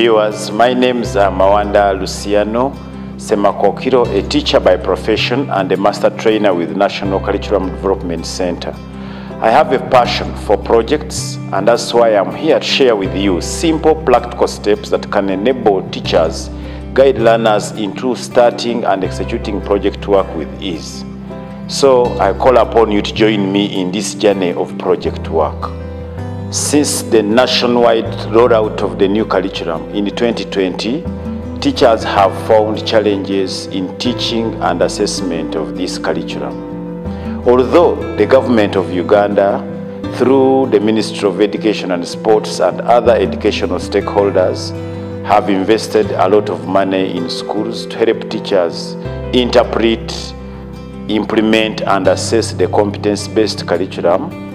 viewers, my name is Mawanda Luciano Semakokiro, a teacher by profession and a master trainer with National Curriculum Development Center. I have a passion for projects, and that's why I'm here to share with you simple practical steps that can enable teachers, guide learners into starting and executing project work with ease. So I call upon you to join me in this journey of project work. Since the nationwide rollout of the new curriculum in 2020, teachers have found challenges in teaching and assessment of this curriculum. Although the government of Uganda, through the Ministry of Education and Sports and other educational stakeholders, have invested a lot of money in schools to help teachers interpret, implement and assess the competence-based curriculum,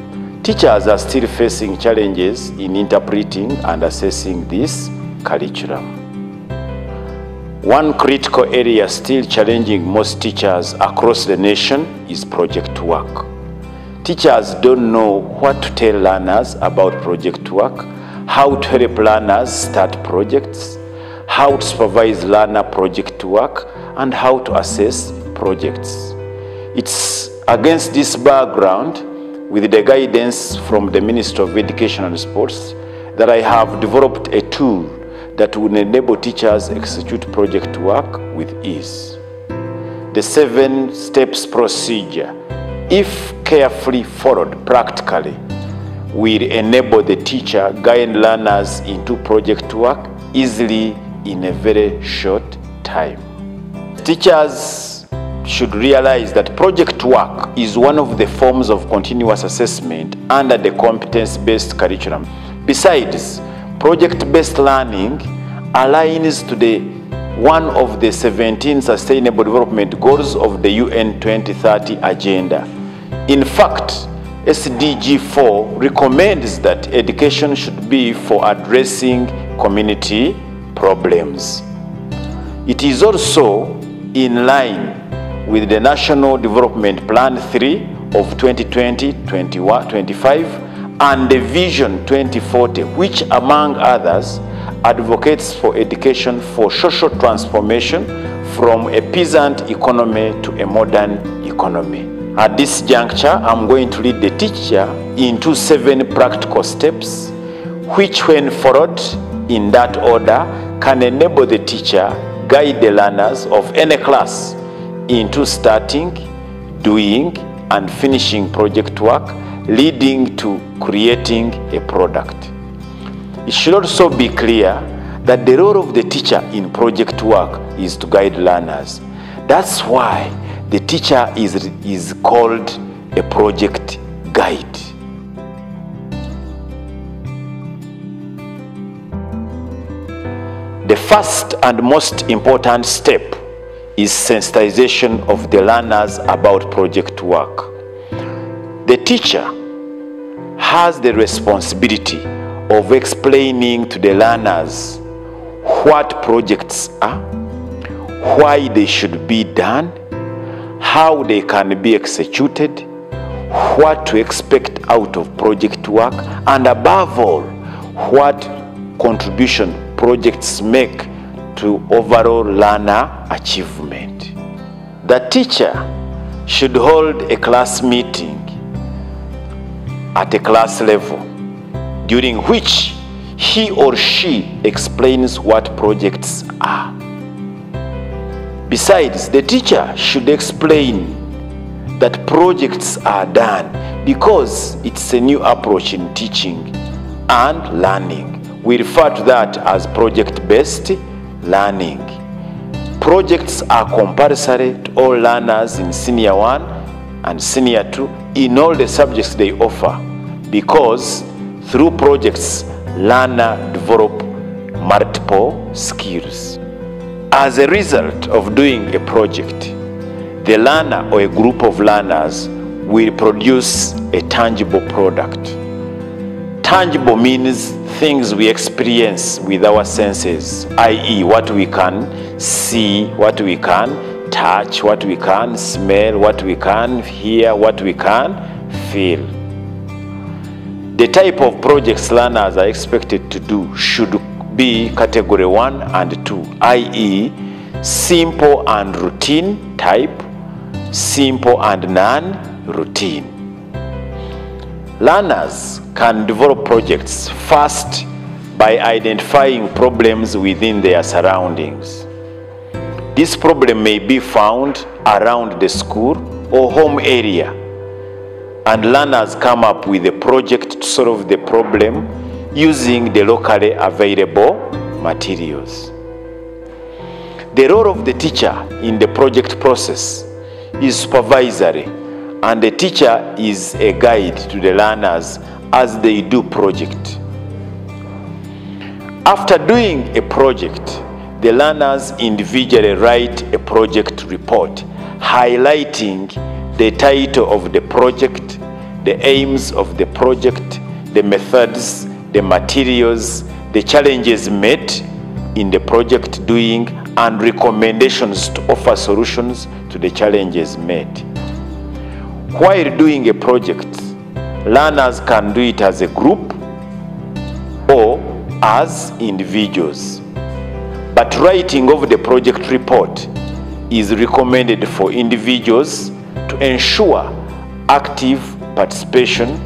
teachers are still facing challenges in interpreting and assessing this curriculum. One critical area still challenging most teachers across the nation is project work. Teachers don't know what to tell learners about project work, how to help learners start projects, how to supervise learner project work, and how to assess projects. It's against this background, with the guidance from the Ministry of Education and Sports, that I have developed a tool that will enable teachers execute project work with ease. The 7 steps procedure, if carefully followed practically, will enable the teacher guide learners into project work easily in a very short time. Teachers should realize that project work is one of the forms of continuous assessment under the competence-based curriculum. Besides, project-based learning aligns to one of the 17 Sustainable Development Goals of the UN 2030 Agenda. In fact, SDG 4 recommends that education should be for addressing community problems. It is also in line with the National Development Plan 3 of 2020-25 and the Vision 2040, which, among others, advocates for education for social transformation from a peasant economy to a modern economy. At this juncture, I'm going to lead the teacher into 7 practical steps, which, when followed in that order, can enable the teacher guide the learners of any class into starting, doing, and finishing project work, leading to creating a product. It should also be clear that the role of the teacher in project work is to guide learners. That's why the teacher is called a project guide. The first and most important step is sensitization of the learners about project work. The teacher has the responsibility of explaining to the learners what projects are, why they should be done, how they can be executed, what to expect out of project work, and above all, what contribution projects make to overall learner achievement. The teacher should hold a class meeting at a class level, during which he or she explains what projects are. Besides, the teacher should explain that projects are done because it's a new approach in teaching and learning. We refer to that as project-based learning. Projects are compulsory to all learners in Senior 1 and Senior 2 in all the subjects they offer, because through projects, learners develop multiple skills. As a result of doing a project, the learner or a group of learners will produce a tangible product. Tangible means things we experience with our senses, i.e. what we can see, what we can touch, what we can smell, what we can hear, what we can feel. The type of projects learners are expected to do should be category 1 and 2, i.e. simple and routine type, simple and non-routine. Learners can develop projects first by identifying problems within their surroundings. This problem may be found around the school or home area, and learners come up with a project to solve the problem using the locally available materials. The role of the teacher in the project process is supervisory, and the teacher is a guide to the learners as they do project. After doing a project, the learners individually write a project report highlighting the title of the project, the aims of the project, the methods, the materials, the challenges met in the project doing, and recommendations to offer solutions to the challenges met. While doing a project, learners can do it as a group or as individuals. But writing of the project report is recommended for individuals to ensure active participation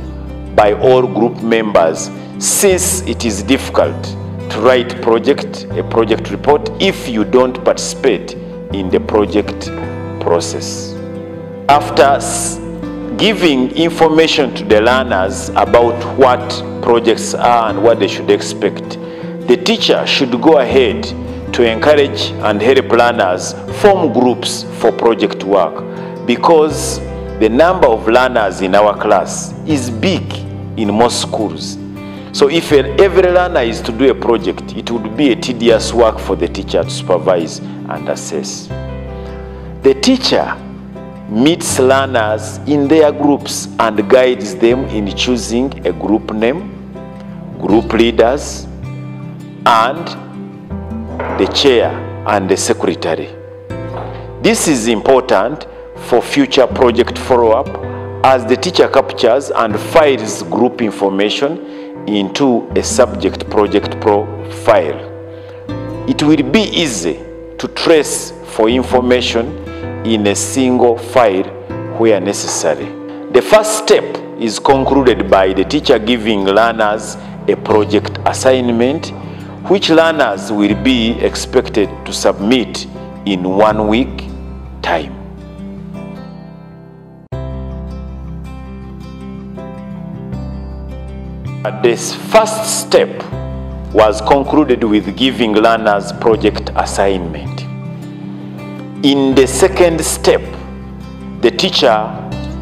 by all group members, since it is difficult to write a project report if you don't participate in the project process. After giving information to the learners about what projects are and what they should expect, the teacher should go ahead to encourage and help learners form groups for project work, because the number of learners in our class is big in most schools. So if every learner is to do a project, it would be a tedious work for the teacher to supervise and assess. The teacher meets learners in their groups and guides them in choosing a group name, group leaders, and the chair and the secretary. This is important for future project follow-up, as the teacher captures and files group information into a subject project profile. It will be easy to trace for information in a single file where necessary. The first step is concluded by the teacher giving learners a project assignment, which learners will be expected to submit in 1 week time. This first step was concluded with giving learners project assignment. In the second step, the teacher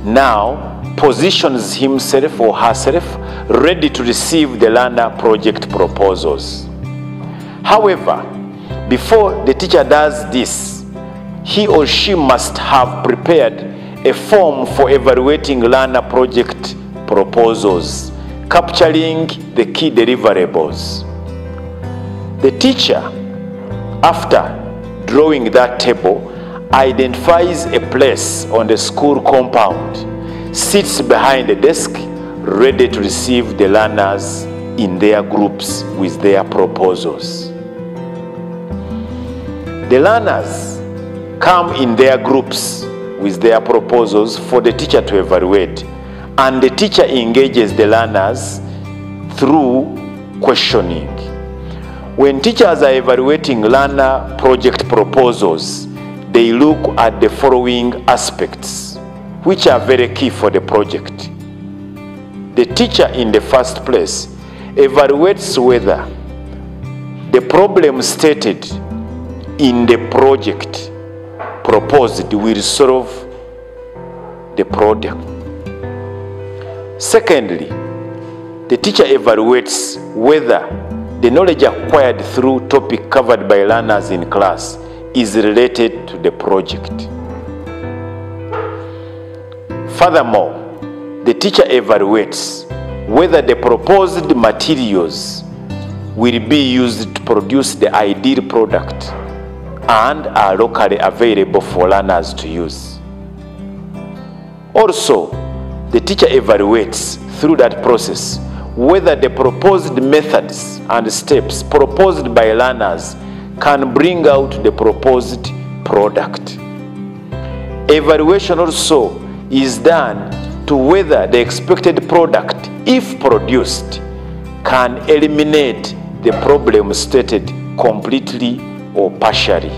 now positions himself or herself ready to receive the learner project proposals. However, before the teacher does this, he or she must have prepared a form for evaluating learner project proposals, capturing the key deliverables. The teacher, after drawing that table, identifies a place on the school compound, sits behind the desk, ready to receive the learners in their groups with their proposals. The learners come in their groups with their proposals for the teacher to evaluate, and the teacher engages the learners through questioning. When teachers are evaluating learner project proposals, they look at the following aspects, which are very key for the project. The teacher, in the first place, evaluates whether the problem stated in the project proposed will solve the problem. Secondly, the teacher evaluates whether the knowledge acquired through topic covered by learners in class is related to the project. Furthermore, the teacher evaluates whether the proposed materials will be used to produce the ideal product and are locally available for learners to use. Also, the teacher evaluates through that process whether the proposed methods and steps proposed by learners can bring out the proposed product. Evaluation also is done to whether the expected product, if produced, can eliminate the problem stated completely or partially.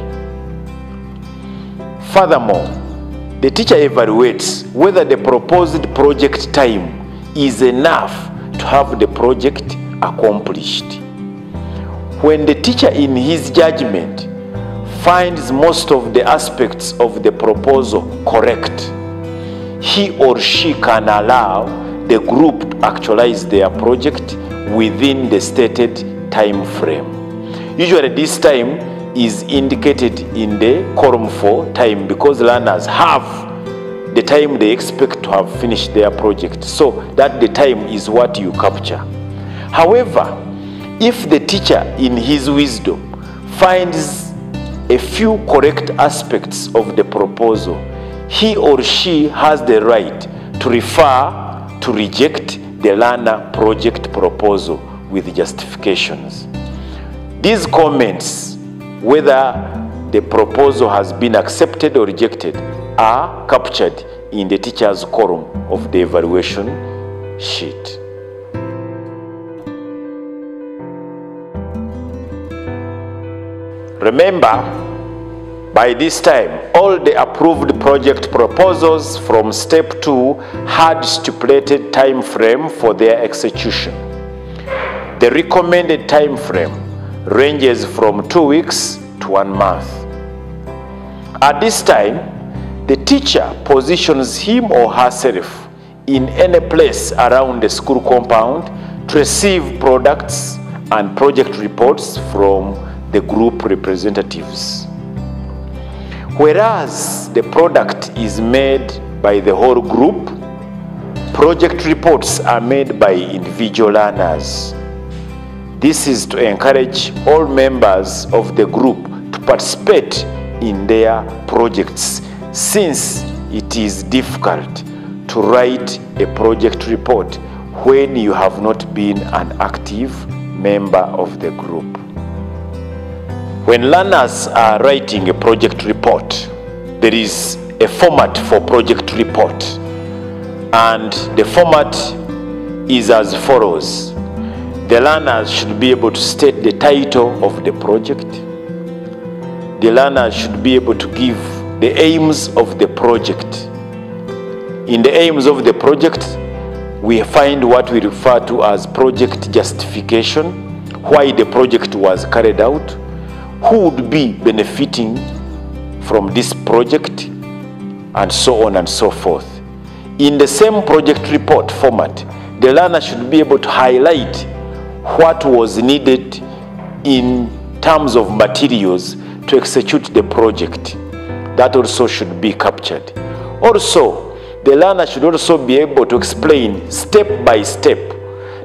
Furthermore, the teacher evaluates whether the proposed project time is enough to have the project accomplished. When the teacher, in his judgment, finds most of the aspects of the proposal correct, he or she can allow the group to actualize their project within the stated time frame. Usually this time is indicated in the column for time because learners have the time they expect to have finished their project, so that the time is what you capture. However, if the teacher in his wisdom finds a few correct aspects of the proposal, he or she has the right to refer to reject the learner project proposal with justifications. These comments, whether the proposal has been accepted or rejected, are captured in the teacher's column of the evaluation sheet. Remember, by this time, all the approved project proposals from step 2 had stipulated time frame for their execution. The recommended time frame ranges from 2 weeks to 1 month. At this time, the teacher positions him or herself in any place around the school compound to receive products and project reports from the group representatives. Whereas the product is made by the whole group, project reports are made by individual learners. This is to encourage all members of the group to participate in their projects, since it is difficult to write a project report when you have not been an active member of the group. When learners are writing a project report, there is a format for project report, and the format is as follows. The learners should be able to state the title of the project. The learners should be able to give the aims of the project. In the aims of the project, we find what we refer to as project justification, why the project was carried out, who would be benefiting from this project, and so on and so forth. In the same project report format, the learner should be able to highlight what was needed in terms of materials to execute the project. That also should be captured. Also, the learner should also be able to explain step by step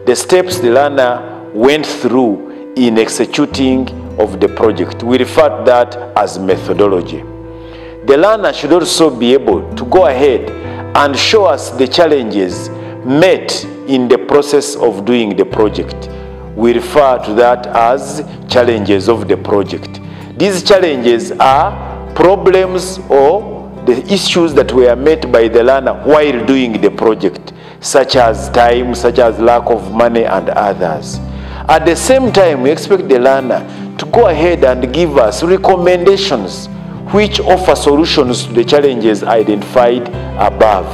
the steps the learner went through in executing of the project. We refer to that as methodology. The learner should also be able to go ahead and show us the challenges met in the process of doing the project. We refer to that as challenges of the project. These challenges are problems or the issues that were met by the learner while doing the project, such as time, such as lack of money, and others. At the same time, we expect the learner to go ahead and give us recommendations which offer solutions to the challenges identified above.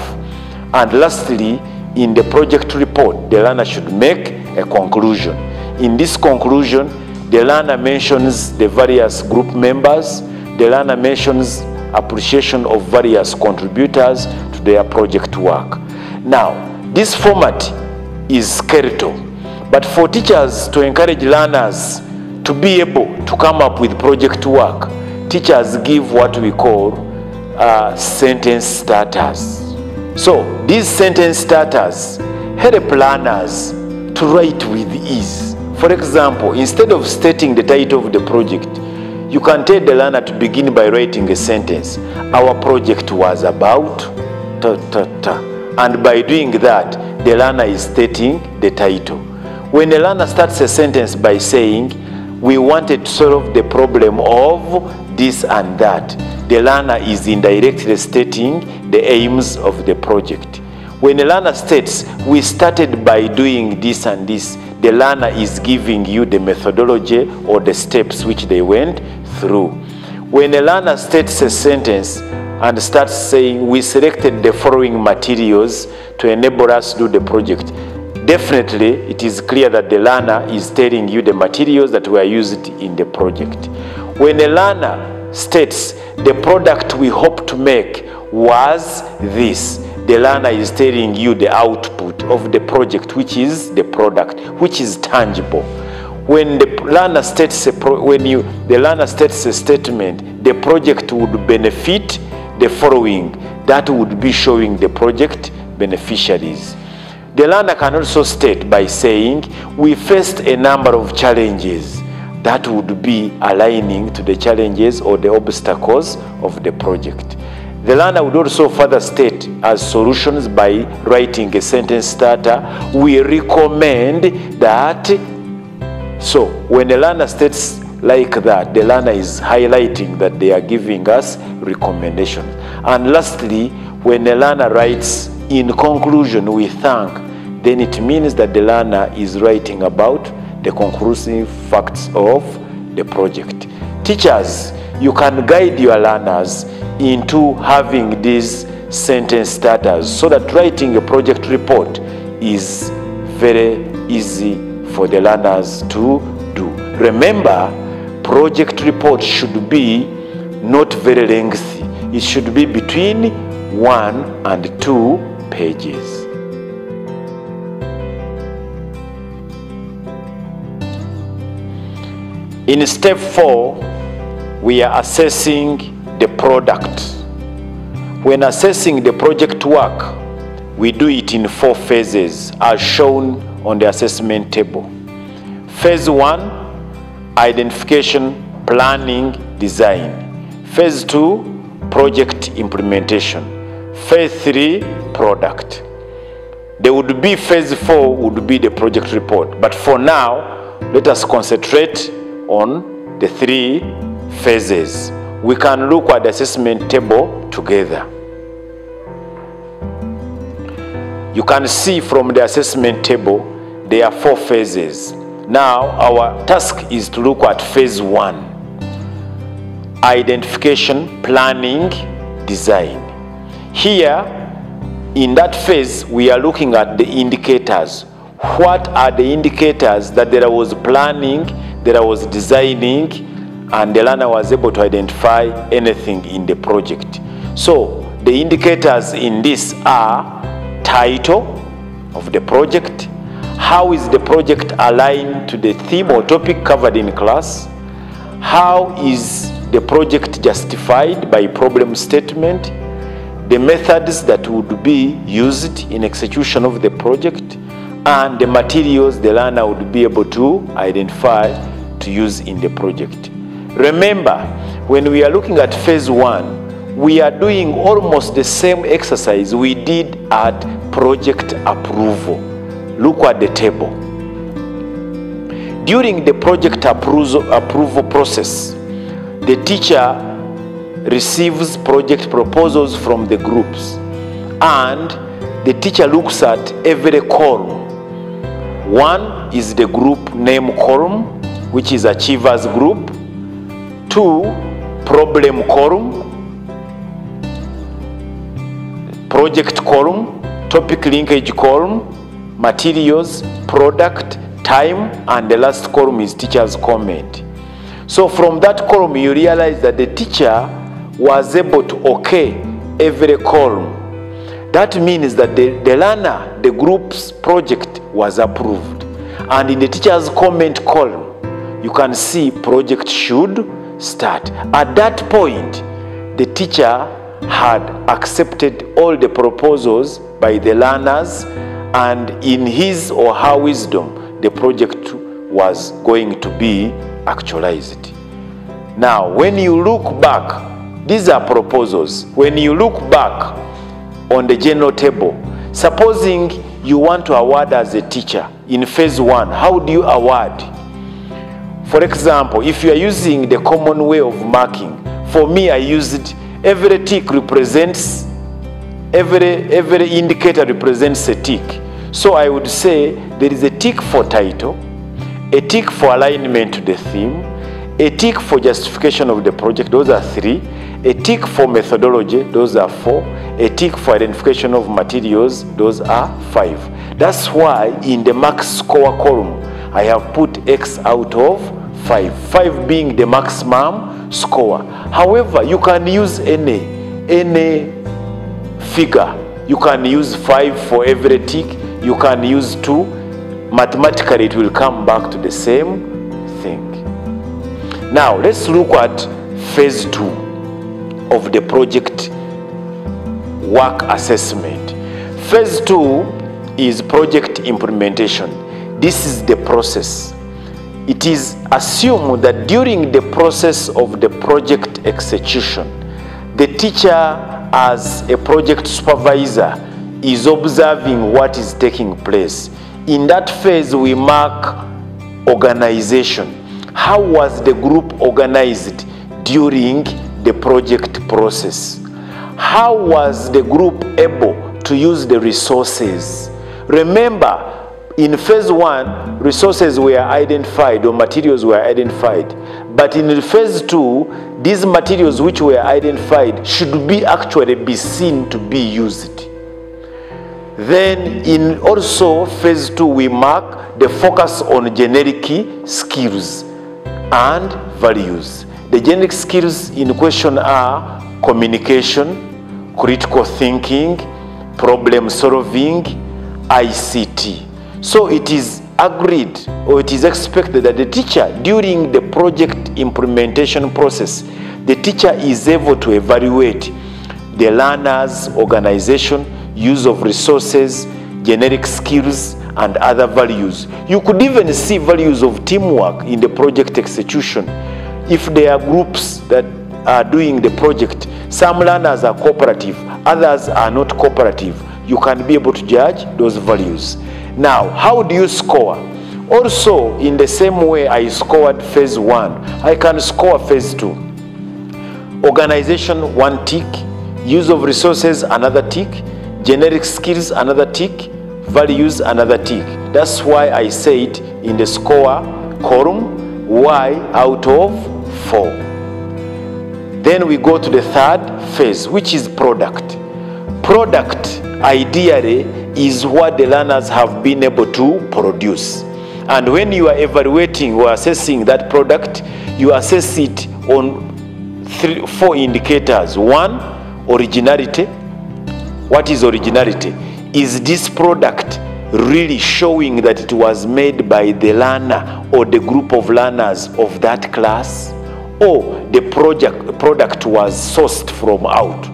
And lastly, in the project report, the learner should make a conclusion. In this conclusion, the learner mentions the various group members. The learner mentions appreciation of various contributors to their project work. Now, this format is skeletal, but for teachers to encourage learners to be able to come up with project work, teachers give what we call sentence starters. So these sentence starters help learners to write with ease. For example, instead of stating the title of the project, you can tell the learner to begin by writing a sentence. Our project was about ta ta ta. And by doing that, the learner is stating the title. When a learner starts a sentence by saying, we wanted to solve the problem of this and that, the learner is indirectly stating the aims of the project. When a learner states, we started by doing this and this, the learner is giving you the methodology or the steps which they went through. When a learner states a sentence and starts saying, we selected the following materials to enable us to do the project, definitely it is clear that the learner is telling you the materials that were used in the project. When a learner states, the product we hope to make was this, the learner is telling you the output of the project, which is the product, which is tangible. When the learner states the learner states a statement, the project would benefit the following, that would be showing the project beneficiaries. The learner can also state by saying, we faced a number of challenges, that would be aligning to the challenges or the obstacles of the project. The learner would also further state as solutions by writing a sentence starter, we recommend that. So when a learner states like that, the learner is highlighting that they are giving us recommendations. And lastly, when a learner writes, in conclusion, we thank, then it means that the learner is writing about the conclusive facts of the project. Teachers, you can guide your learners into having these sentence starters so that writing a project report is very easy for the learners to do. Remember, project report should be not very lengthy. It should be between 1 and 2 pages. In step 4, we are assessing the product. When assessing the project work, we do it in 4 phases as shown on the assessment table. Phase 1, identification, planning, design. Phase 2, project implementation. Phase 3, product. There would be phase 4 would be the project report. But for now, let us concentrate on the 3 phases. We can look at the assessment table together. You can see from the assessment table there are 4 phases. Now our task is to look at phase 1. Identification, planning, design. Here in that phase we are looking at the indicators. What are the indicators that there was planning, there was designing, and the learner was able to identify anything in the project? So the indicators in this are title of the project, how is the project aligned to the theme or topic covered in class, how is the project justified by problem statement, the methods that would be used in execution of the project, and the materials the learner would be able to identify to use in the project. Remember, when we are looking at phase 1, we are doing almost the same exercise we did at project approval. Look at the table. During the project approval process, the teacher receives project proposals from the groups, and the teacher looks at every column. 1 is the group name column, which is achievers group. 2, problem column, project column, topic linkage column, materials, product, time, and the last column is teacher's comment. So from that column you realize that the teacher was able to okay every column. That means that the learner, the group's project was approved. And in the teacher's comment column, you can see project should start. At that point, the teacher had accepted all the proposals by the learners, and in his or her wisdom, the project was going to be actualized. Now, when you look back, these are proposals. When you look back on the general table, supposing you want to award as a teacher in phase 1, how do you award? For example, if you are using the common way of marking, for me I used every tick represents, every indicator represents a tick. So I would say there is a tick for title, a tick for alignment to the theme, a tick for justification of the project, those are 3, a tick for methodology, those are 4, a tick for identification of materials, those are 5. That's why in the max score column, I have put X out of 5, 5 being the maximum score. However, you can use any figure. You can use 5 for every tick, you can use 2. Mathematically, it will come back to the same thing. Now, let's look at phase 2 of the project work assessment. Phase 2 is project implementation. This is the process. It is assumed that during the process of the project execution, the teacher as a project supervisor is observing what is taking place. In that phase, we mark organization. How was the group organized during the project process? How was the group able to use the resources? Remember, in phase 1, resources were identified or materials were identified. But in phase 2, these materials which were identified should be actually be seen to be used. Then in also phase 2, we mark the focus on generic skills and values. The generic skills in question are communication, critical thinking, problem solving, ICT. So it is agreed or it is expected that the teacher during the project implementation process, the teacher is able to evaluate the learner's organization, use of resources, generic skills, and other values. You could even see values of teamwork in the project execution. If there are groups that are doing the project, some learners are cooperative, others are not cooperative. You can be able to judge those values. Now, how do you score? Also, in the same way I scored phase 1, I can score phase 2. Organization, 1 tick. Use of resources, another tick. Generic skills, another tick. Values, another tick. That's why I said in the score column, Y out of 4. Then we go to the third phase, which is product. Product, ideally, is what the learners have been able to produce. And when you are evaluating or assessing that product, you assess it on 4 indicators. 1, originality. What is originality? Is this product really showing that it was made by the learner or the group of learners of that class? Or the product was sourced from out?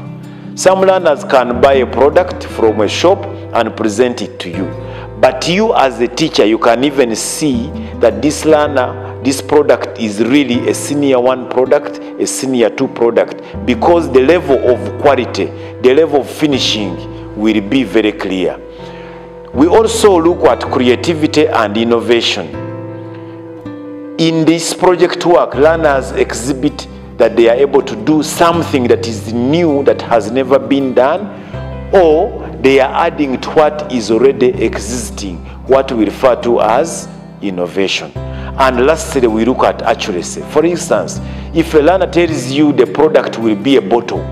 Some learners can buy a product from a shop and present it to you. But you as a teacher, you can even see that this learner, this product is really a senior 1 product, a senior 2 product, because the level of quality, the level of finishing will be very clear. We also look at creativity and innovation. In this project work, learners exhibit that they are able to do something that is new, that has never been done, or they are adding to what is already existing, what we refer to as innovation. And lastly, we look at accuracy. For instance, if a learner tells you the product will be a bottle,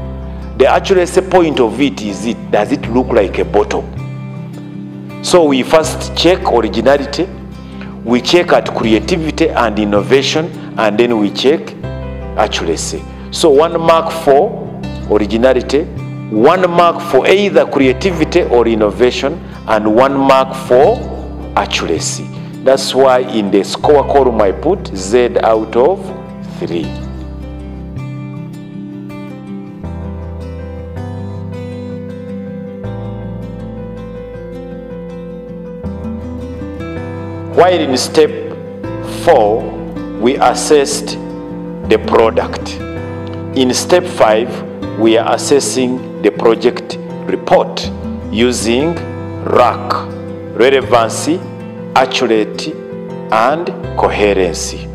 the accuracy point of it is, does it look like a bottle? So we first check originality, we check at creativity and innovation, and then we check accuracy. So 1 mark for originality, 1 mark for either creativity or innovation, and 1 mark for accuracy. That's why in the score column I put Z out of 3. While in step 4, we assessed the product. In step 5, we are assessing the project report using RAC. relevancy, accuracy, and coherency.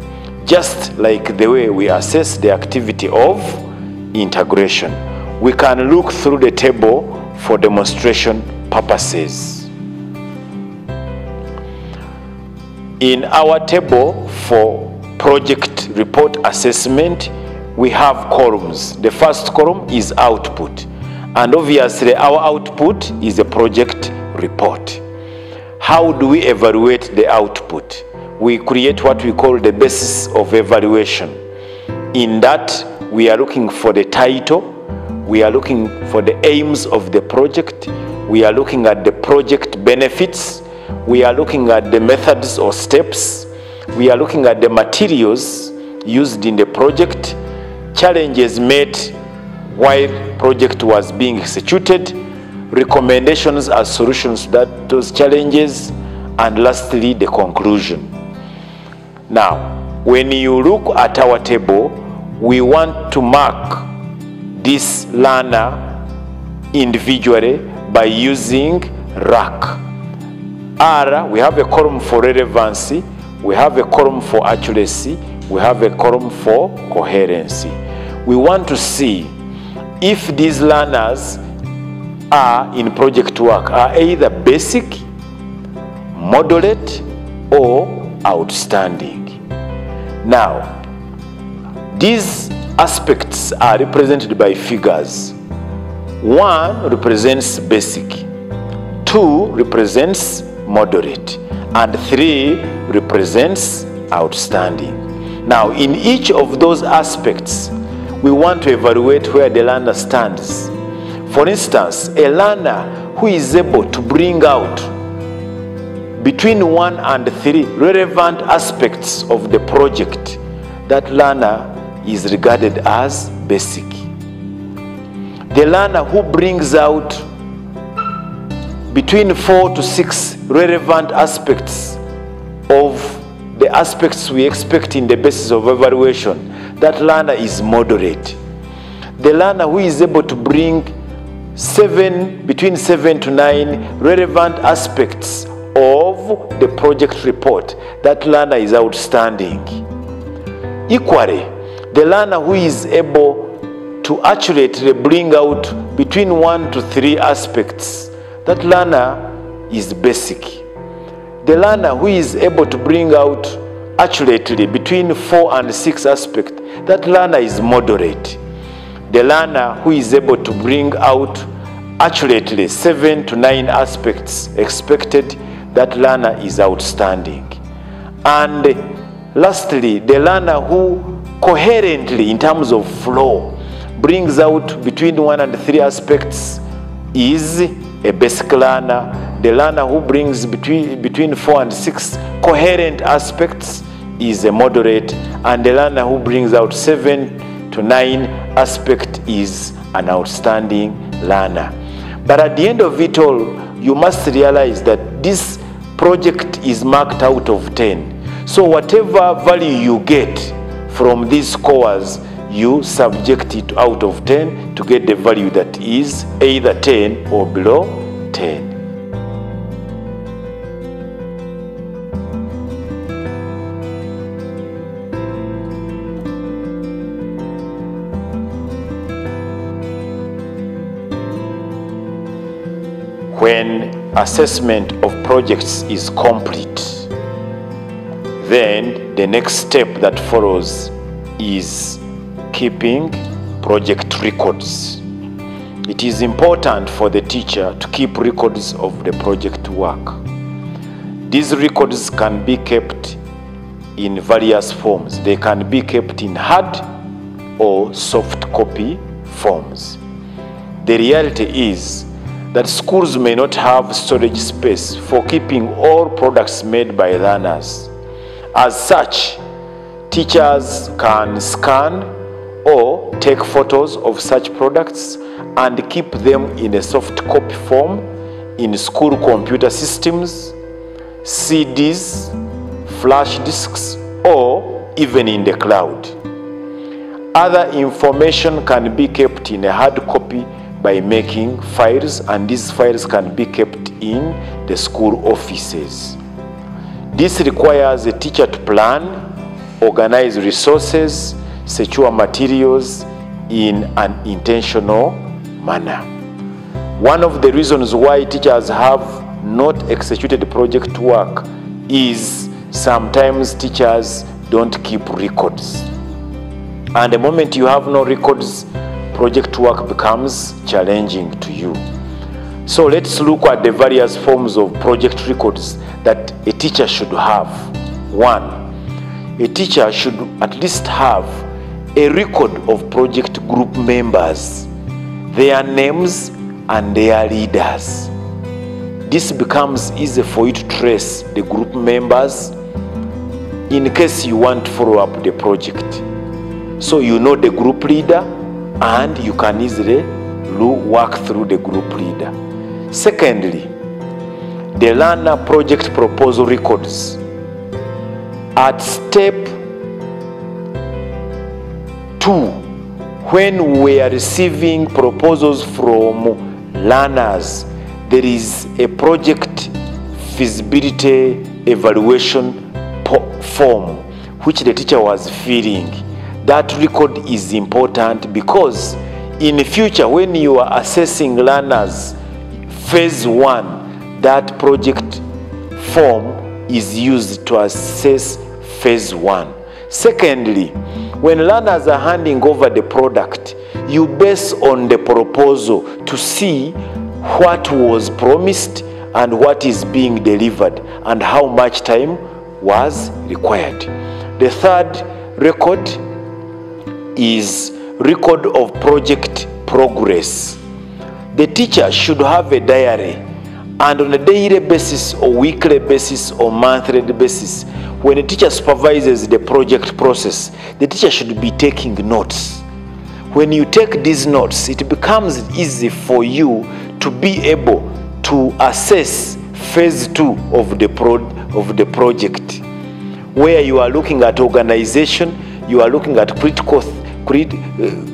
Just like the way we assess the activity of integration. We can look through the table for demonstration purposes. In our table for project report assessment, we have columns. The first column is output, and obviously our output is a project report. How do we evaluate the output? We create what we call the basis of evaluation. In that, we are looking for the title, we are looking for the aims of the project, we are looking at the project benefits, we are looking at the methods or steps, we are looking at the materials used in the project, challenges met while project was being executed, recommendations as solutions to those challenges, and lastly, the conclusion. Now, when you look at our table, we want to mark this learner individually by using RAC. R, we have a column for relevancy, we have a column for accuracy, we have a column for coherency. We want to see if these learners are in project work are either basic, moderate, or outstanding. Now, these aspects are represented by figures. 1 represents basic, 2 represents moderate, and 3 represents outstanding. Now, in each of those aspects, we want to evaluate where the learner stands. For instance, a learner who is able to bring out between 1 and 3 relevant aspects of the project, that learner is regarded as basic. The learner who brings out between 4 to 6 relevant aspects of the aspects we expect in the basis of evaluation, that learner is moderate. The learner who is able to bring between 7 to 9 relevant aspects of the project report, that learner is outstanding. Equally, the learner who is able to accurately bring out between 1 to 3 aspects, that learner is basic. The learner who is able to bring out accurately between 4 and 6 aspects, that learner is moderate. The learner who is able to bring out accurately 7 to 9 aspects expected, that learner is outstanding. And lastly, the learner who coherently, in terms of flow, brings out between 1 and 3 aspects is a basic learner. The learner who brings between 4 and 6 coherent aspects is a moderate, and the learner who brings out 7 to 9 aspects is an outstanding learner. But at the end of it all, you must realize that this project is marked out of 10. So whatever value you get from these scores, you subject it out of 10 to get the value that is either 10 or below 10. When assessment of projects is complete, then the next step that follows is keeping project records. It is important for the teacher to keep records of the project work. These records can be kept in various forms. They can be kept in hard or soft copy forms. The reality is that schools may not have storage space for keeping all products made by learners. As such, teachers can scan or take photos of such products and keep them in a soft copy form in school computer systems, CDs, flash disks, or even in the cloud. Other information can be kept in a hard copy by making files, and these files can be kept in the school offices. This requires a teacher to plan, organize resources, secure materials in an intentional manner. One of the reasons why teachers have not executed project work is sometimes teachers don't keep records. And the moment you have no records, project work becomes challenging to you. So let's look at the various forms of project records that a teacher should have. 1, a teacher should at least have a record of project group members, their names and their leaders. This becomes easy for you to trace the group members in case you want to follow up the project. So you know the group leader and you can easily work through the group leader. Secondly, the learner project proposal records. At step 2, when we are receiving proposals from learners, there is a project feasibility evaluation form which the teacher was filling. That record is important because in the future, when you are assessing learners phase 1, that project form is used to assess phase 1. Secondly, when learners are handing over the product, you base on the proposal to see what was promised and what is being delivered and how much time was required. The third record is record of project progress. The teacher should have a diary, and on a daily basis or weekly basis or monthly basis, when the teacher supervises the project process, the teacher should be taking notes. When you take these notes, it becomes easy for you to be able to assess phase 2 of the project, where you are looking at organization, you are looking at critical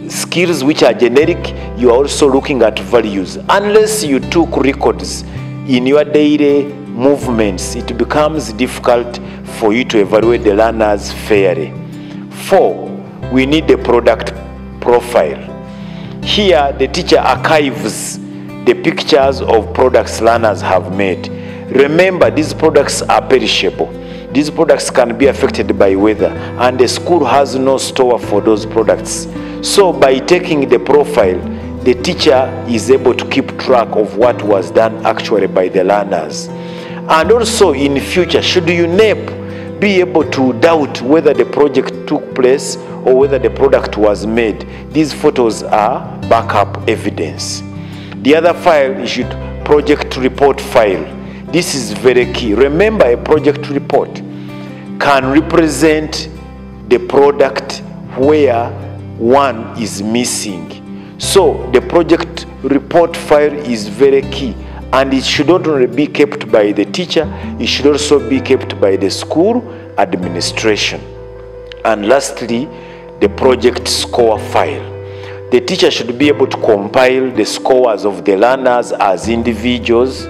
skills which are generic, you are also looking at values. Unless you took records in your daily movements, it becomes difficult for you to evaluate the learners fairly. 4, we need a product profile. Here, the teacher archives the pictures of products learners have made. Remember, these products are perishable. These products can be affected by weather, and the school has no store for those products. So by taking the profile, the teacher is able to keep track of what was done actually by the learners. And also in future, should you NEP be able to doubt whether the project took place or whether the product was made, these photos are backup evidence. The other file is your project report file. This is very key. Remember, a project report can represent the product where one is missing. So the project report file is very key, and it should not only be kept by the teacher, it should also be kept by the school administration. And lastly, the project score file. The teacher should be able to compile the scores of the learners as individuals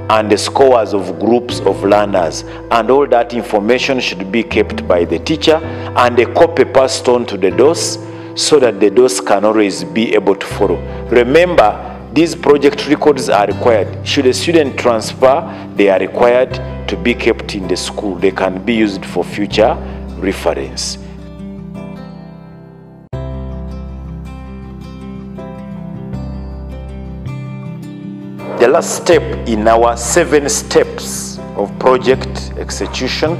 and the scores of groups of learners, and all that information should be kept by the teacher and a copy passed on to the DOS so that the DOS can always be able to follow. Remember, these project records are required. Should a student transfer, they are required to be kept in the school. They can be used for future reference. The last step in our 7 steps of project execution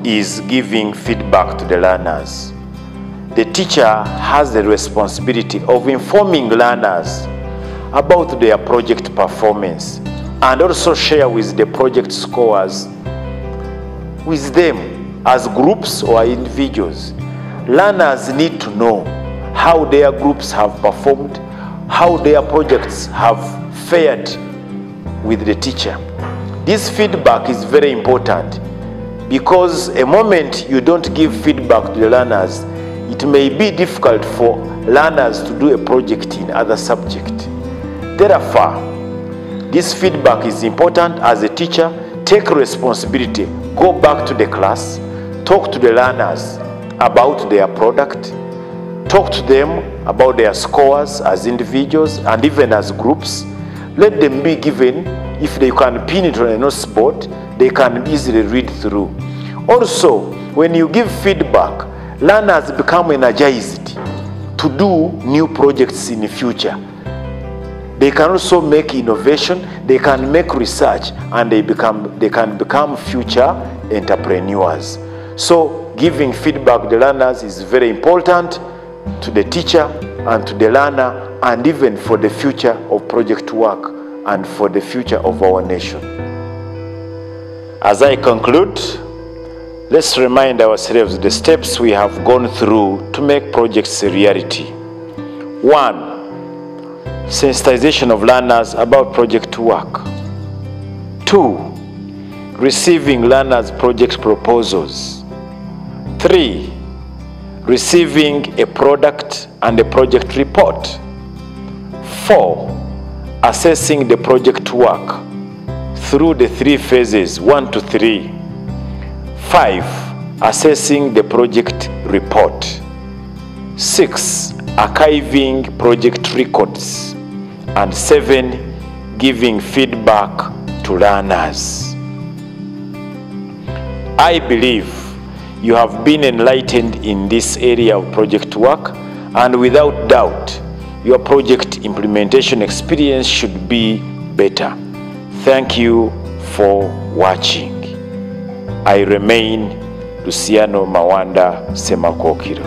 is giving feedback to the learners. The teacher has the responsibility of informing learners about their project performance and also share with the project scores with them as groups or individuals. Learners need to know how their groups have performed, how their projects have fared with the teacher. This feedback is very important because a moment you don't give feedback to the learners, it may be difficult for learners to do a project in other subject. Therefore, this feedback is important. As a teacher, take responsibility. Go back to the class, talk to the learners about their product, talk to them about their scores as individuals and even as groups. Let them be given, if they can pin it on a notice board, they can easily read through. Also, when you give feedback, learners become energized to do new projects in the future. They can also make innovation, they can make research, and they can become future entrepreneurs. So giving feedback to the learners is very important to the teacher and to the learner, and even for the future of project work and for the future of our nation. As I conclude, let's remind ourselves the steps we have gone through to make projects a reality. 1. Sensitization of learners about project work. 2. Receiving learners' project proposals. 3. Receiving a product and a project report. 4. Assessing the project work through the 3 phases, 1 to 3. 5. Assessing the project report. 6. Archiving project records. And 7. Giving feedback to learners. I believe you have been enlightened in this area of project work, and without doubt, your project implementation experience should be better. Thank you for watching. I remain Luciano Mawanda Semakokiro.